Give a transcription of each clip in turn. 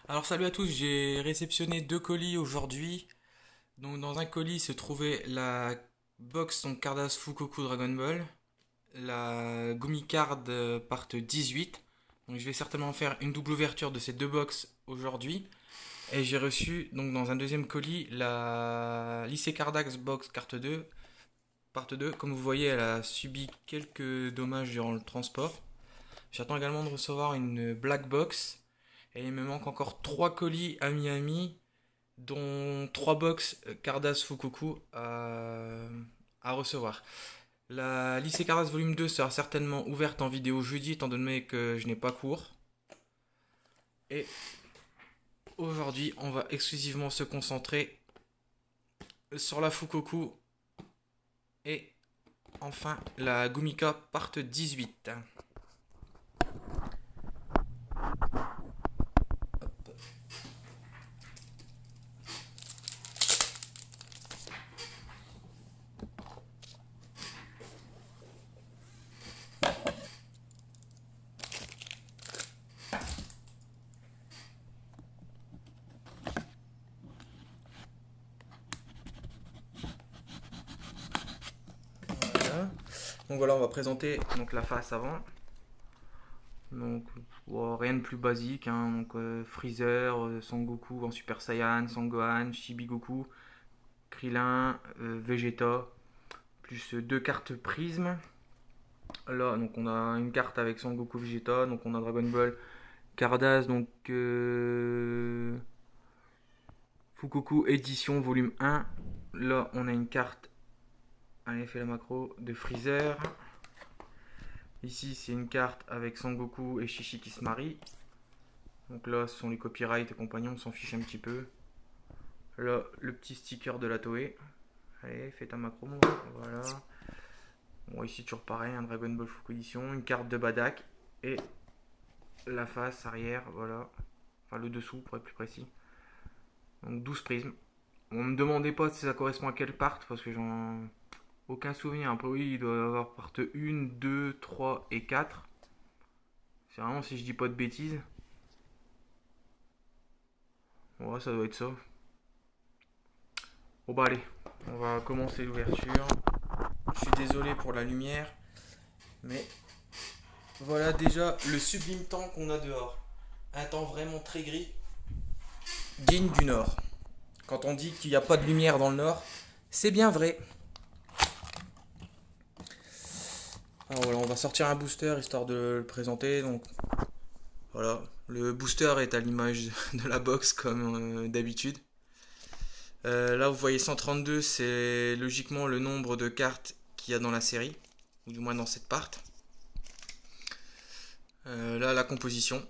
Alors salut à tous, j'ai réceptionné deux colis aujourd'hui. Donc dans un colis se trouvait la box donc Cardass Fukoku Dragon Ball, la Gumi Card part 18. Donc je vais certainement faire une double ouverture de ces deux box aujourd'hui. Et j'ai reçu donc dans un deuxième colis la Lycée Cardax box carte 2 part 2. Comme vous voyez, elle a subi quelques dommages durant le transport. J'attends également de recevoir une black box. Et il me manque encore 3 colis à Miami, dont 3 box Cardass Fukoku à recevoir. La lycée Cardass volume 2 sera certainement ouverte en vidéo jeudi, étant donné que je n'ai pas cours. Et aujourd'hui, on va exclusivement se concentrer sur la Fukoku et enfin la Gumika part 18. Voilà. Donc voilà, on va présenter donc la face avant. Donc rien de plus basique, hein. Donc Freezer, Son Goku en Super Saiyan, Son Gohan, Chibi Goku, Krillin, Vegeta, plus deux cartes prismes. Là, donc on a une carte avec Son Goku Vegeta, donc on a Dragon Ball Cardass, donc Fukoku édition volume 1. Là, on a une carte, allez, fait la macro, de Freezer. Ici, c'est une carte avec Son Goku et Chichi qui se marient. Donc là, ce sont les copyrights et compagnon, on s'en fiche un petit peu. Là, le petit sticker de la Toei. Allez, fais ta macro, voilà. Bon, ici, toujours pareil, un Dragon Ball Fuku Edition, une carte de Badak et la face arrière, voilà. Enfin, le dessous, pour être plus précis. Donc, 12 prismes. On me demandait pas si ça correspond à quelle part, parce que j'en aucun souvenir. Un peu, oui, il doit y avoir part 1, 2, 3 et 4. C'est vraiment si je dis pas de bêtises. Ouais, ça doit être ça. Bon, bah, allez, on va commencer l'ouverture. Je suis désolé pour la lumière, mais voilà déjà le sublime temps qu'on a dehors. Un temps vraiment très gris, digne du nord. Quand on dit qu'il n'y a pas de lumière dans le nord, c'est bien vrai. Alors voilà, on va sortir un booster histoire de le présenter. Donc voilà, le booster est à l'image de la box comme d'habitude. Là vous voyez 132, c'est logiquement le nombre de cartes qu'il y a dans la série, ou du moins dans cette part. Là la composition.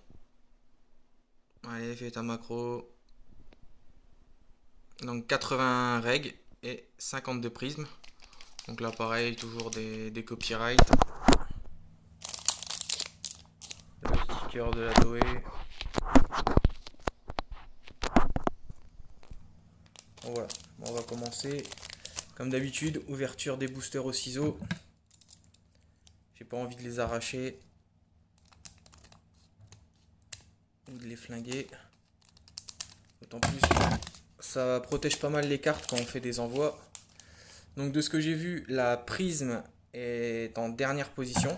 Allez, fais ta macro. Donc 80 règles et 52 prismes. Donc là pareil, toujours des copyrights. Le sticker de la Toei. Bon, voilà, bon, on va commencer. Comme d'habitude, ouverture des boosters au ciseau. J'ai pas envie de les arracher. Ou de les flinguer. D'autant plus, ça protège pas mal les cartes quand on fait des envois. Donc de ce que j'ai vu, la prisme est en dernière position.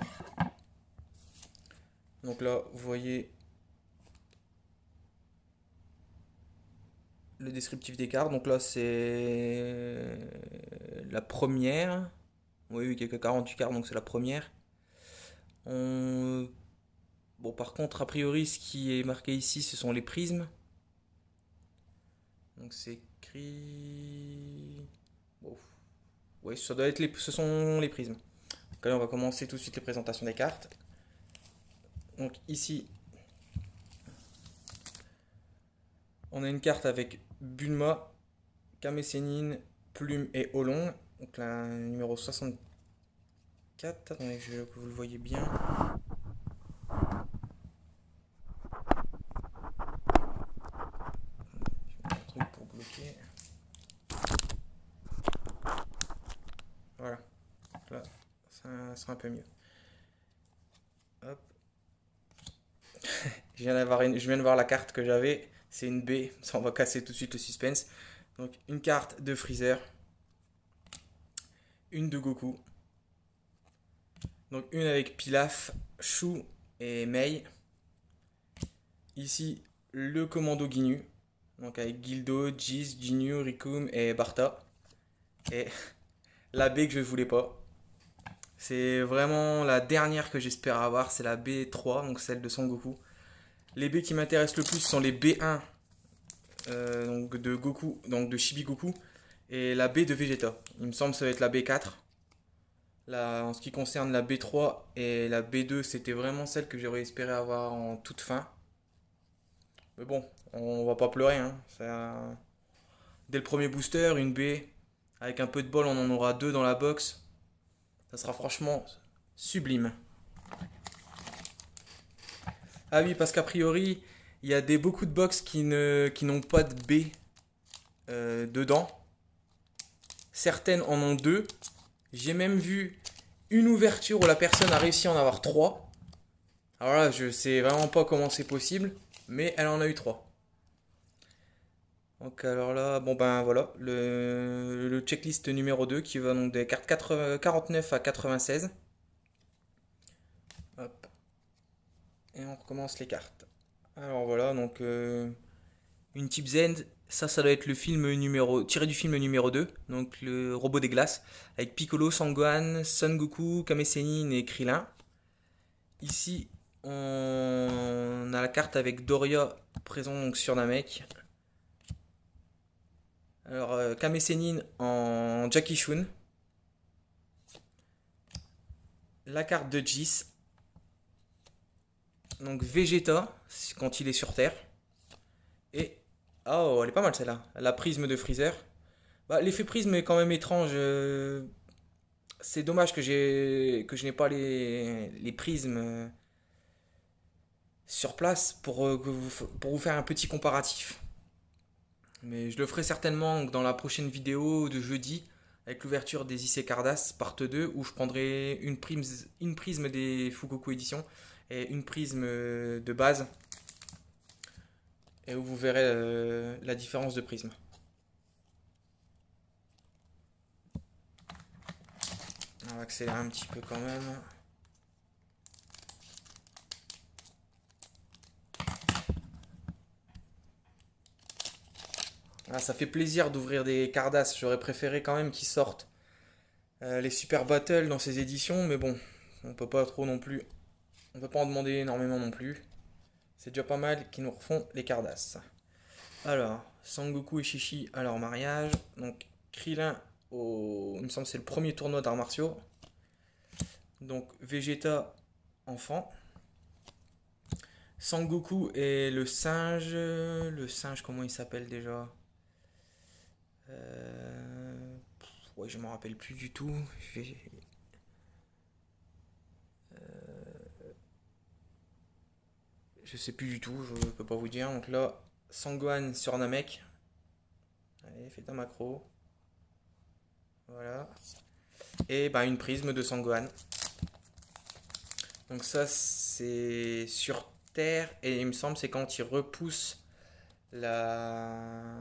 Donc là, vous voyez le descriptif des cartes. Donc là, c'est la première. Oui, oui, quelques 48 cartes, donc c'est la première. Bon, par contre, a priori, ce qui est marqué ici, ce sont les prismes. Donc c'est écrit. Bon. Oui, ça doit être ce sont les prismes. Donc là, on va commencer tout de suite les présentations des cartes. Donc ici, on a une carte avec Bulma, Kame Sennin, Plume et Olong. Donc la numéro 64. Attendez que vous le voyez bien. Un truc pour bloquer. Voilà. Là, ça sera un peu mieux. Hop. je viens de voir la carte que j'avais. C'est une B. Ça, on va casser tout de suite le suspense. Donc, une carte de Freezer. Une de Goku. Donc, une avec Pilaf, Shu et Mei. Ici, le commando Ginyu. Donc, avec Gildo, Jizz, Ginyu, Rikum et Barta. Et la B que je ne voulais pas. C'est vraiment la dernière que j'espère avoir. C'est la B3, donc celle de Son Goku. Les B qui m'intéressent le plus sont les B1 donc de Goku, donc de Chibi Goku, et la B de Vegeta. Il me semble que ça va être la B4. Là, en ce qui concerne la B3 et la B2, c'était vraiment celle que j'aurais espéré avoir en toute fin. Mais bon, on va pas pleurer, hein. Dès le premier booster, une B. Avec un peu de bol, on en aura deux dans la box. Ça sera franchement sublime. Ah oui, parce qu'a priori, il y a beaucoup de box qui n'ont pas de B dedans. Certaines en ont deux. J'ai même vu une ouverture où la personne a réussi à en avoir trois. Alors là, je sais vraiment pas comment c'est possible, mais elle en a eu trois. Donc alors là, bon ben voilà, le checklist numéro 2 qui va donc des cartes 49 à 96. Hop. Et on recommence les cartes. Alors voilà, donc une Type Z, ça doit être le film tiré du film numéro 2, donc le robot des glaces, avec Piccolo, Sangohan, Son Goku, Kame Sennin et Krillin. Ici, on a la carte avec Doria présent donc sur Namek. Alors, Kame Sennin en Jackie Chun. La carte de Jis. Donc Vegeta, quand il est sur Terre. Et... oh, elle est pas mal celle-là. La prisme de Freezer. Bah, l'effet prisme est quand même étrange. C'est dommage que je n'ai pas les prismes sur place pour vous faire un petit comparatif. Mais je le ferai certainement dans la prochaine vidéo de jeudi avec l'ouverture des IC Cardass part 2 où je prendrai une prisme des Fugoku Edition et une prisme de base et où vous verrez la différence de prisme. On va accélérer un petit peu quand même. Ah, ça fait plaisir d'ouvrir des Cardass. J'aurais préféré quand même qu'ils sortent les Super Battle dans ces éditions, mais bon, on peut pas trop non plus. On peut pas en demander énormément non plus. C'est déjà pas mal qu'ils nous refont les Cardass. Alors, Sangoku et Shishi à leur mariage. Donc, Krillin il me semble que c'est le premier tournoi d'arts martiaux. Donc, Vegeta enfant. Sangoku et le singe. Le singe, comment il s'appelle déjà? Ouais, je m'en rappelle plus du tout. Je sais plus du tout, je peux pas vous dire. Donc là, Sangohan sur Namek. Allez, faites un macro. Voilà. Et bah, une prisme de Sangohan. Donc ça, c'est sur Terre. Et il me semble c'est quand il repousse la...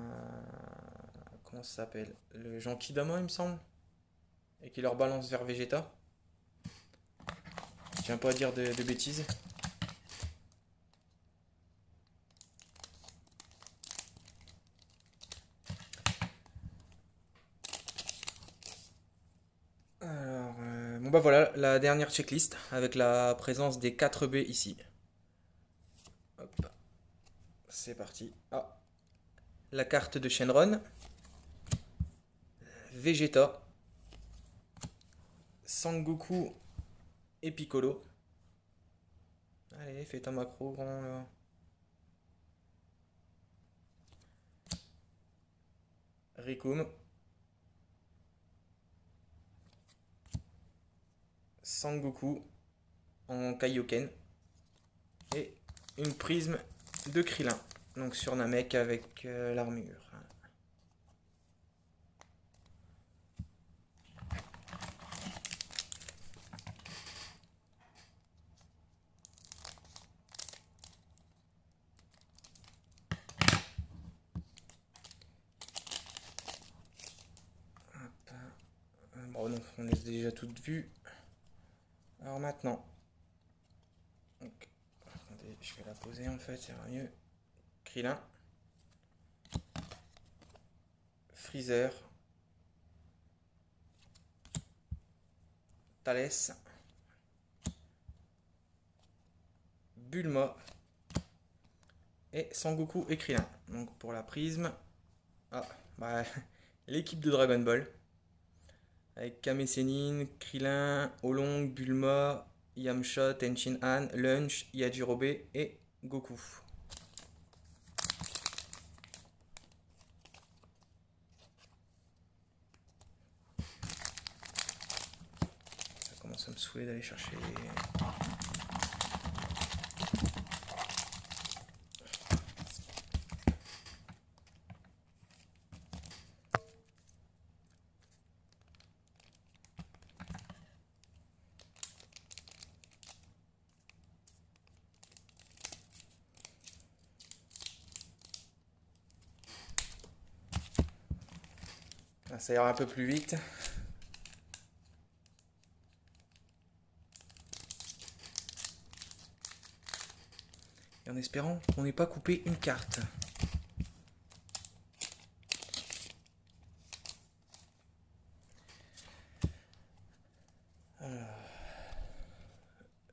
comment ça s'appelle? Le Genkidama, il me semble. Et qui leur balance vers Vegeta. Je tiens pas à dire de bêtises. Alors, bon bah voilà, la dernière checklist avec la présence des 4 B ici. Hop, c'est parti. Ah, la carte de Shenron, Vegeta, Sangoku et Piccolo. Allez, faites un macro grand là. Rikum, Sangoku en Kaioken et une prisme de Krillin. Donc sur Namek avec l'armure. Oh non, on les a déjà toutes vues. Alors maintenant, donc, attendez, je vais la poser en fait, ça ira mieux. Krillin, Freezer, Thalès, Bulma et Sangoku et Krillin. Donc pour la prisme, l'équipe de Dragon Ball avec Kame Sennin, Krillin, Oolong, Bulma, Yamcha, Tenshin Han, Lunch, Yajirobe et Goku. Ça commence à me saouler d'aller chercher les... Ça ira un peu plus vite. Et en espérant qu'on n'ait pas coupé une carte.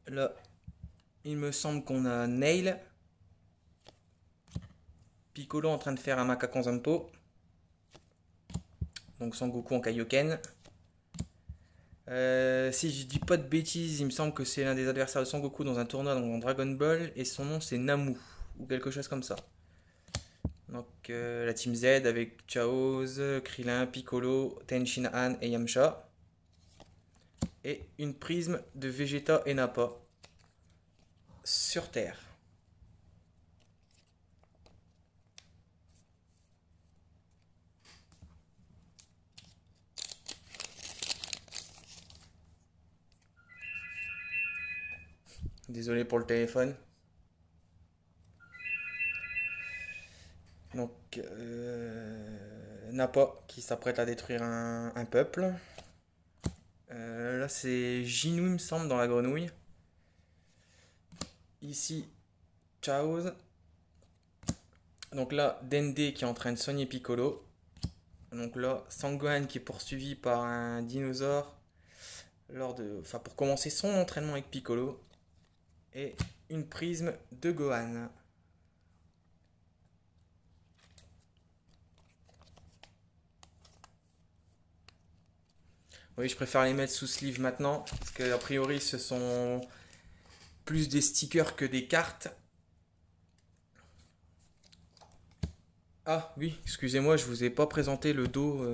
Là, il me semble qu'on a Nail, Piccolo en train de faire un Macaconzanto, Zanto, donc Sangoku en Kaioken. Si je dis pas de bêtises, il me semble que c'est l'un des adversaires de Sangoku dans un tournoi dans Dragon Ball et son nom c'est Namu ou quelque chose comme ça. Donc la team Z avec Chaoz, Krillin, Piccolo, Tenshin Han et Yamcha. Et une prisme de Vegeta et Nappa sur Terre. Désolé pour le téléphone. Donc, Nappa qui s'apprête à détruire un peuple. Là, c'est Jinou, il me semble, dans la grenouille. Ici, Chaoz. Donc là, Dende qui est en train de soigner Piccolo. Donc là, Sangohan qui est poursuivi par un dinosaure pour commencer son entraînement avec Piccolo. Et une prisme de Gohan. Oui, je préfère les mettre sous sleeve maintenant, parce que a priori ce sont plus des stickers que des cartes. Ah oui, excusez-moi, je vous ai pas présenté le dos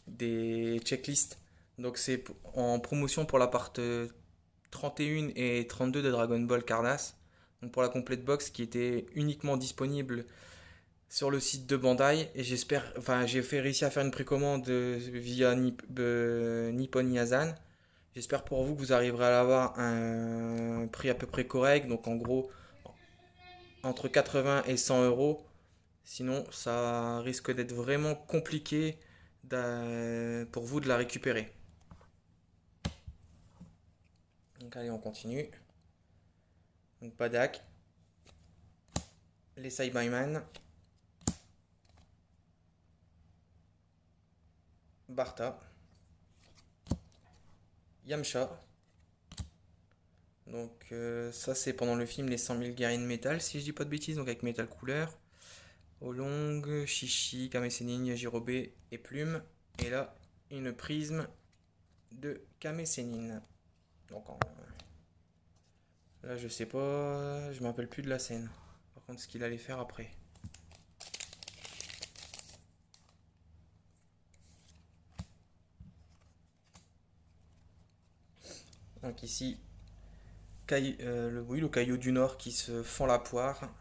des checklists. Donc c'est en promotion pour la part 31 et 32 de Dragon Ball Cardass. Donc pour la complete box qui était uniquement disponible sur le site de Bandai. Et j'espère, enfin j'ai réussi à faire une précommande via Nippon Yazan. J'espère pour vous que vous arriverez à l'avoir à un prix à peu près correct. Donc en gros entre 80 et 100 euros. Sinon, ça risque d'être vraiment compliqué pour vous de la récupérer. Donc allez, on continue. Donc Padak, les Saibaman, Barta, Yamcha. Donc ça c'est pendant le film Les 100 000 guerriers de métal, si je dis pas de bêtises, donc avec métal couleur. Oolong, Shishi, Kame Sennin, Yajirobe et Plume. Et là, une prisme de Kame Sennin. Donc là, je sais pas, je me rappelle plus de la scène. Par contre, ce qu'il allait faire après. Donc ici, le caillou du Nord qui se fend la poire.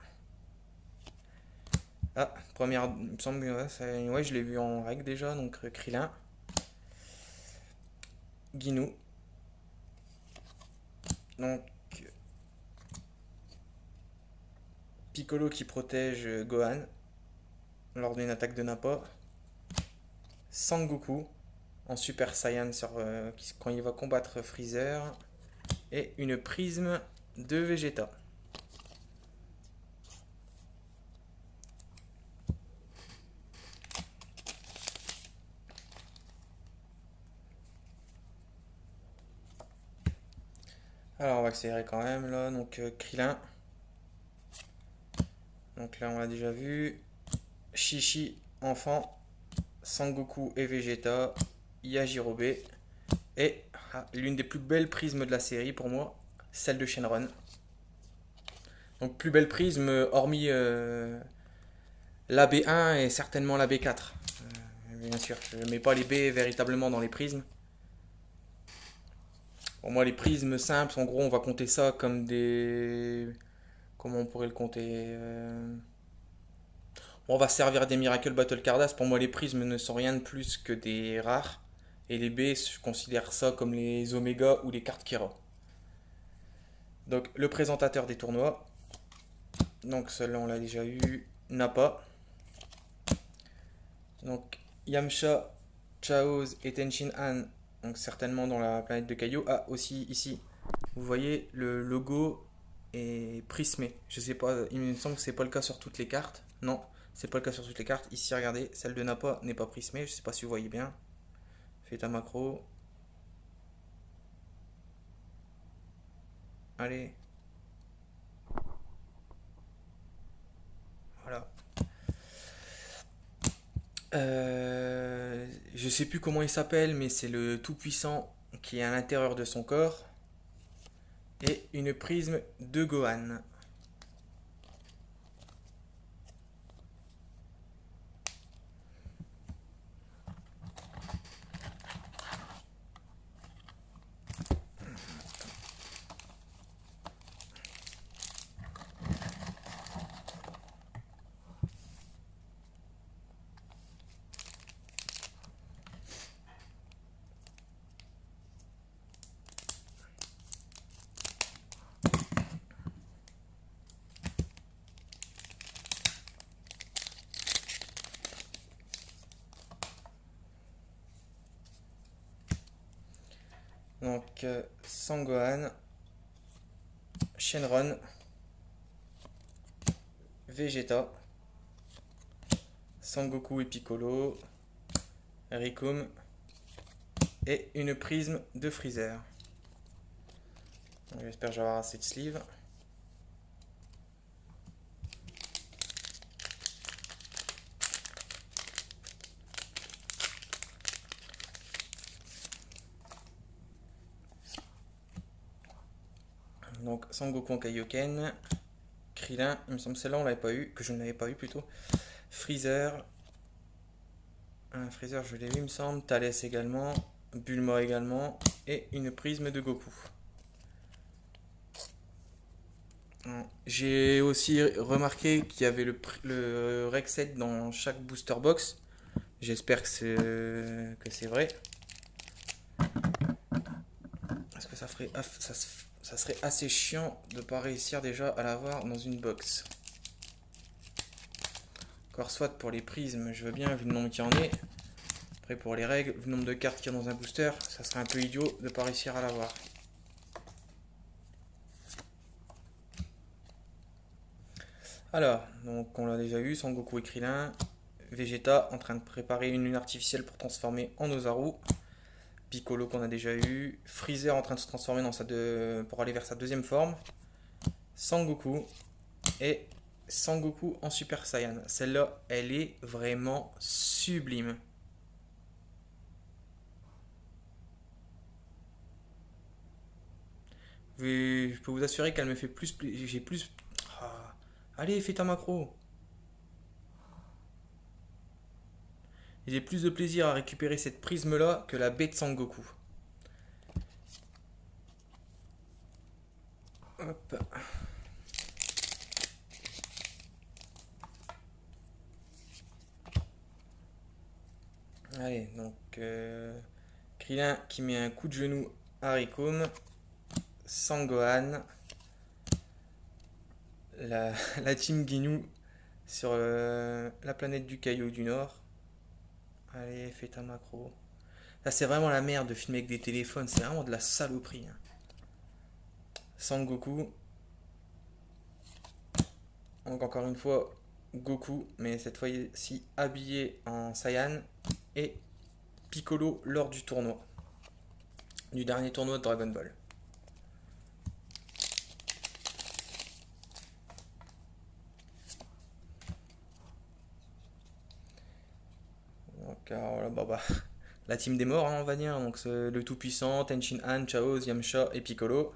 Ah, première, il me semble, ouais, je l'ai vu en règle déjà, donc Krillin, Guinou, donc Piccolo qui protège Gohan lors d'une attaque de Nappa, Sangoku, en Super Saiyan quand il va combattre Freezer. Et une prisme de Vegeta. Alors on va accélérer quand même là. Donc Krillin. Donc là on l'a déjà vu. Shishi, enfant. Sangoku et Vegeta. Yajirobe. Et l'une des plus belles prismes de la série pour moi, celle de Shenron. Donc plus belle prisme hormis la B1 et certainement la B4. Bien sûr, je ne mets pas les B véritablement dans les prismes. Pour moi, les prismes simples, en gros, on va compter ça comme des... Comment on pourrait le compter On va servir des Miracle Battle Cardass. Pour moi, les prismes ne sont rien de plus que des rares. Et les B, je considère ça comme les Oméga ou les cartes Kira. Donc, le présentateur des tournois. Donc, celui-là, on l'a déjà eu. Nappa. Donc, Yamcha, Chaoz et Tenshin Han. Donc, certainement dans la planète de Kaio. Ah, aussi ici. Vous voyez, le logo est prismé. Je sais pas, il me semble que c'est pas le cas sur toutes les cartes. Non, c'est pas le cas sur toutes les cartes. Ici, regardez, celle de Nappa n'est pas prismée. Je sais pas si vous voyez bien. Faites un macro. Allez. Voilà. Je sais plus comment il s'appelle, mais c'est le tout-puissant qui est à l'intérieur de son corps. Et une prisme de Gohan. Donc, Sangohan, Shenron, Vegeta, Sangoku et Piccolo, Rikum et une prisme de Freezer. J'espère que j'aurai assez de sleeve. Donc Sangoku en Kaioken, Krillin, il me semble celle-là on l'avait pas eu, que je ne l'avais pas eu plutôt. Freezer, Freezer je l'ai eu il me semble, Thalès également, Bulma également, et une prisme de Goku. J'ai aussi remarqué qu'il y avait le Rec 7 dans chaque booster box. J'espère que c'est vrai. Parce que ça serait assez chiant de ne pas réussir déjà à l'avoir dans une box. Encore soit pour les prismes, je veux bien vu le nombre qu'il y en ait. Après pour les règles, vu le nombre de cartes qu'il y a dans un booster, ça serait un peu idiot de ne pas réussir à l'avoir. Alors, donc on l'a déjà eu, Sangoku et Krillin, Vegeta en train de préparer une lune artificielle pour transformer en Ozaru, Piccolo qu'on a déjà eu, Freezer en train de se transformer pour aller vers sa deuxième forme, Sangoku et Sangoku en Super Saiyan. Celle-là, elle est vraiment sublime. Je peux vous assurer qu'elle me fait plus plaisir. J'ai plus. Ah. Allez, fais ta macro. J'ai plus de plaisir à récupérer cette prisme-là que la baie de Sangoku. Hop. Allez, donc Krillin qui met un coup de genou à Rikum, Sangohan, la team Ginyu sur la planète du Caillou du Nord. Allez, fais ta macro. Là, c'est vraiment la merde de filmer avec des téléphones. C'est vraiment de la saloperie. Hein. Sangoku. Donc encore une fois, Goku, mais cette fois-ci habillé en Saiyan. Et Piccolo lors du tournoi. Du dernier tournoi de Dragon Ball. Donc alors là, bah, la team des morts, hein, on va dire. Donc c'est le tout-puissant, Tenshin Han, Chaoz, Yamcha et Piccolo.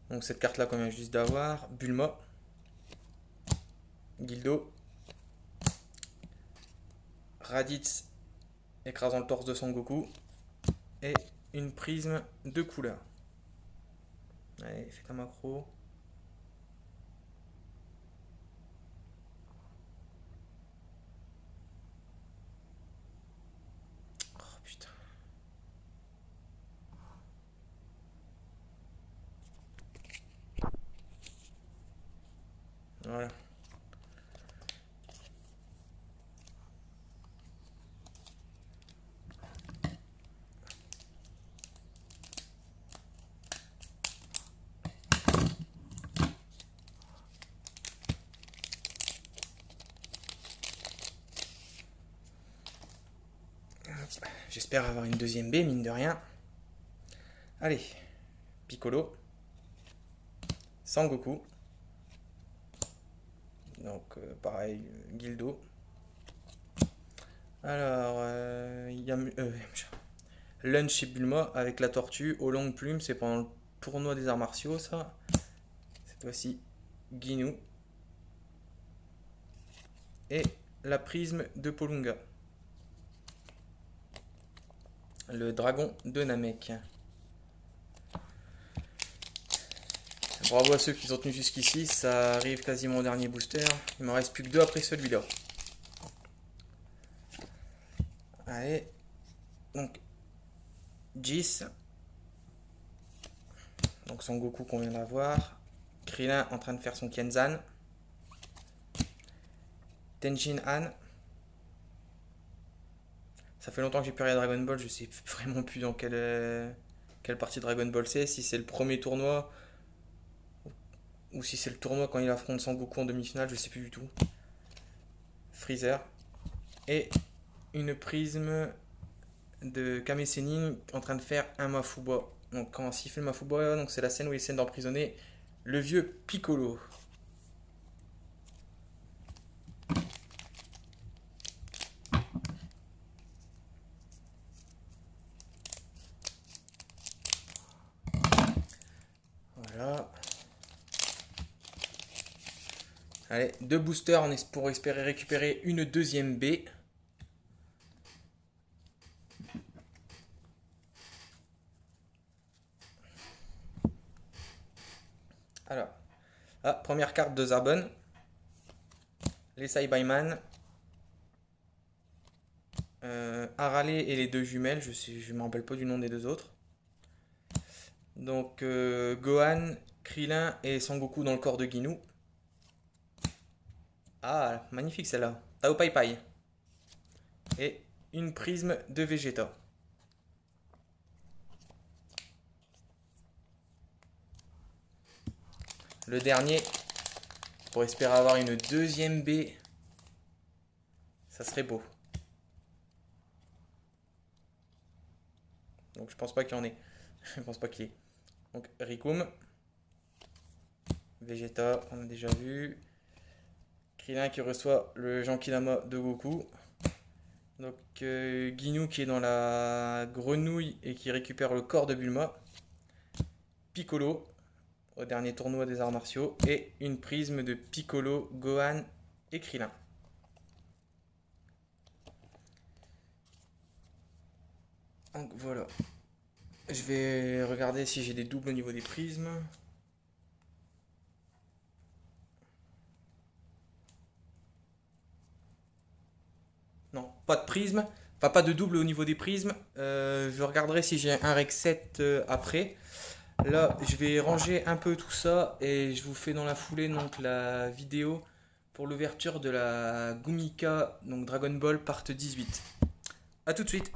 Donc cette carte là qu'on vient juste d'avoir. Bulma. Gildo. Raditz écrasant le torse de Sangoku. Et une prisme de couleur. Allez, faites un macro. Oh putain. Voilà. J'espère avoir une deuxième B, mine de rien. Allez, Piccolo, Sangoku. Donc pareil, Gildo. Alors, Lunch et Bulma avec la tortue aux longues plumes. C'est pendant le tournoi des arts martiaux, ça. Cette fois-ci, Ginu. Et la prisme de Polunga. Le dragon de Namek. Bravo à ceux qui ont tenu jusqu'ici, ça arrive quasiment au dernier booster. Il m'en reste plus que 2 après celui-là. Allez, donc Jis. Donc son Goku qu'on vient d'avoir. Krillin en train de faire son Kenzan. Tenshin Han. Ça fait longtemps que j'ai plus regardé Dragon Ball, je sais vraiment plus dans quelle partie Dragon Ball c'est, si c'est le premier tournoi ou si c'est le tournoi quand il affronte Sangoku en demi-finale, je sais plus du tout. Freezer. Et une prisme de Kame Sennin en train de faire un Mafuba. Donc quand il fait le Mafuba, donc c'est la scène où il essaie d'emprisonner le vieux Piccolo. Voilà. Allez, 2 boosters pour espérer récupérer une deuxième B. Alors, première carte de Zarbon. Les Saibayman. Arale et les 2 jumelles, je me rappelle pas du nom des 2 autres. Donc Gohan, Krillin et Sangoku dans le corps de Ginu. Ah, magnifique celle-là. Tao Pai Pai. Et une prisme de Vegeta. Le dernier, pour espérer avoir une deuxième B, ça serait beau. Donc je pense pas qu'il y en ait. Je pense pas qu'il y ait. Donc Rikum. Vegeta, on a déjà vu. Krillin qui reçoit le Genkidama de Goku. Donc Ginu qui est dans la grenouille et qui récupère le corps de Bulma. Piccolo au dernier tournoi des arts martiaux. Et une prisme de Piccolo, Gohan et Krillin. Donc voilà. Je vais regarder si j'ai des doubles au niveau des prismes. Non, pas de prisme. Enfin, pas de double au niveau des prismes. Je regarderai si j'ai un rec 7 après. Là, je vais ranger un peu tout ça et je vous fais dans la foulée donc la vidéo pour l'ouverture de la Gumika, donc Dragon Ball part 18. A tout de suite.